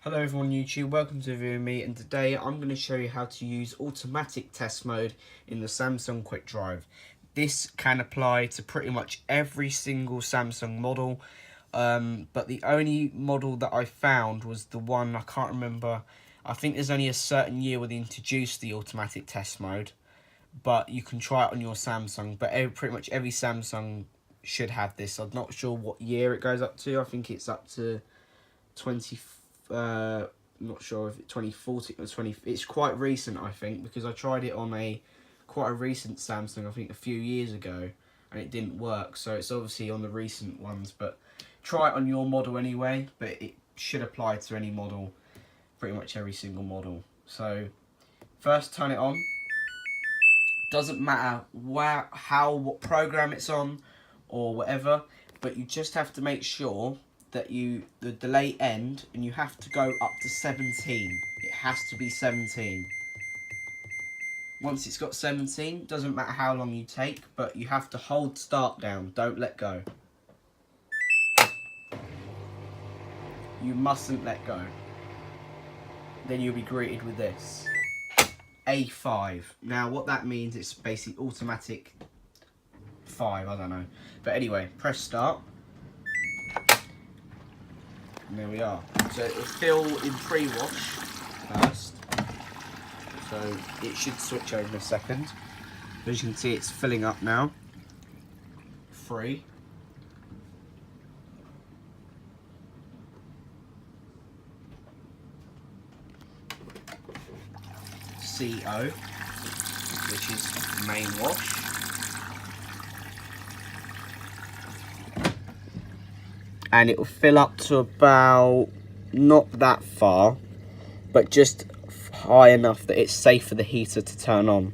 Hello everyone on YouTube, welcome to Review Me, and today I'm going to show you how to use automatic test mode in the Samsung Quick Drive. This can apply to pretty much every single Samsung model, but the only model that I found was the one, I can't remember, I think there's only a certain year where they introduced the automatic test mode, but you can try it on your Samsung, but pretty much every Samsung should have this. I'm not sure what year it goes up to, I think it's up to 20... not sure if it's 2014 or 20. It's quite recent, I think, because I tried it on quite a recent Samsung, I think a few years ago, and it didn't work. So it's obviously on the recent ones, but try it on your model anyway. But it should apply to any model, pretty much every single model. So first, turn it on. Doesn't matter what program it's on or whatever, but you just have to make sure that the delay end, and you have to go up to 17. It has to be 17. Once it's got 17, doesn't matter how long you take, but you have to hold start down, don't let go. You mustn't let go. Then you'll be greeted with this. A5. Now what that means, it's basically automatic 5, I don't know. But anyway, press start. And there we are. So it will fill in pre-wash first. So it should switch over in a second. As you can see, it's filling up now. 3. CO, which is main wash. And it will fill up to about, not that far, but just high enough that it's safe for the heater to turn on.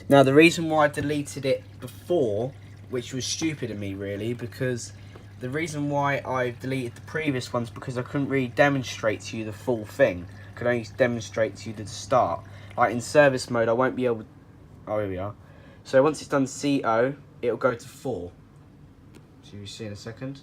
Now the reason why I deleted it before, which was stupid of me really, because the reason why I deleted the previous ones because I couldn't really demonstrate to you the full thing. I could only demonstrate to you the start. Like in service mode, I won't be able to... Oh, here we are. So once it's done CO, it'll go to 4. So you'll see in a second.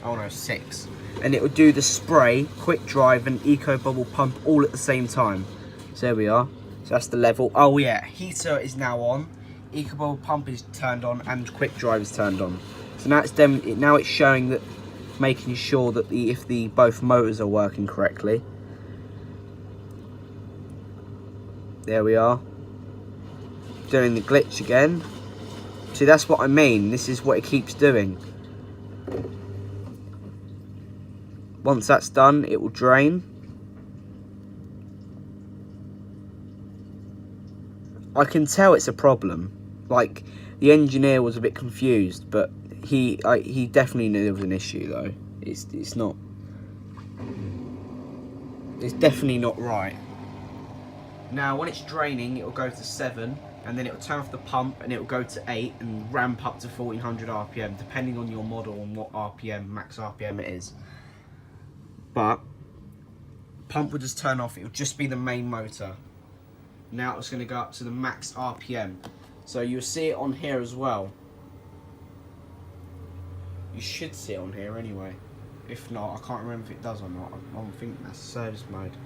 Oh no, 6. And it will do the spray, quick drive and eco bubble pump all at the same time. So there we are. So that's the level. Oh yeah, heater is now on. Eco bubble pump is turned on and quick drive is turned on. So now it's showing that, making sure that if both motors are working correctly. There we are. Doing the glitch again. See, that's what I mean. This is what it keeps doing. Once that's done, it will drain. I can tell it's a problem. Like, the engineer was a bit confused, but he definitely knew there was an issue though. It's definitely not right. Now when it's draining, it'll go to 7, and then it'll turn off the pump and it'll go to 8 and ramp up to 1400 RPM, depending on your model and what RPM, max RPM it is. But pump will just turn off, it'll just be the main motor. Now it's going to go up to the max RPM. So you'll see it on here as well. You should see it on here anyway. If not, I can't remember if it does or not. I don't think that's service mode.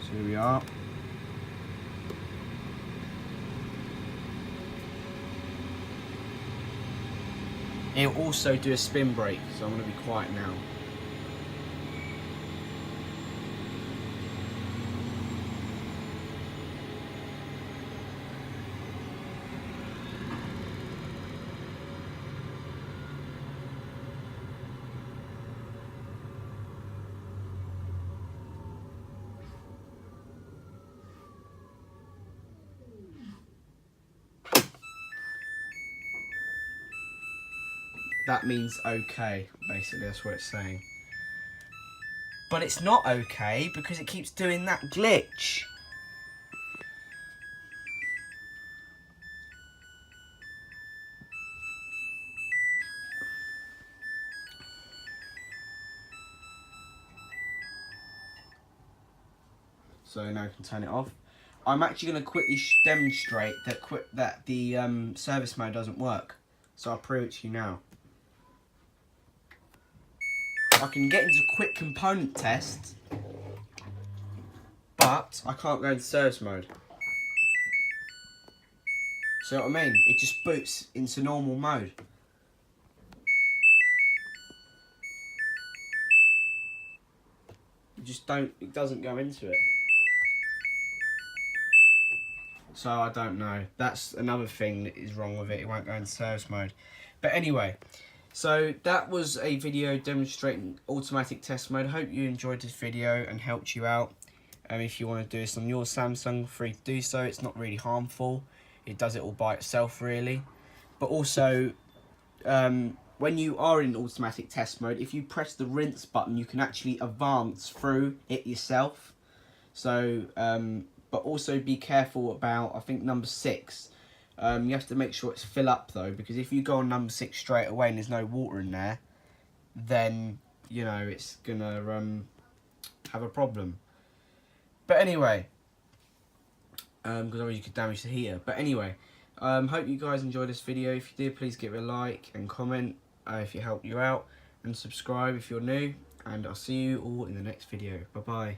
So here we are. It'll also do a spin brake, so I'm going to be quiet now. That means okay, basically, that's what it's saying. But it's not okay because it keeps doing that glitch. So now I can turn it off. I'm actually going to quickly demonstrate that the service mode doesn't work. So I'll prove it to you now. I can get into quick component test, but I can't go into service mode. See what I mean? It just boots into normal mode. It doesn't go into it. So I don't know. That's another thing that is wrong with it. It won't go into service mode. But anyway, so that was a video demonstrating automatic test mode. I hope you enjoyed this video and helped you out. If you want to do this on your Samsung, free to do so. It's not really harmful. It does it all by itself, really. But also, when you are in automatic test mode, if you press the rinse button, you can actually advance through it yourself. So, but also be careful about, I think, number 6. You have to make sure it's fill up though, because if you go on number 6 straight away and there's no water in there, then, you know, it's gonna have a problem. But anyway, because you could damage the heater. But anyway, hope you guys enjoyed this video. If you did, please give it a like and comment if it helped you out, and subscribe if you're new. And I'll see you all in the next video. Bye bye.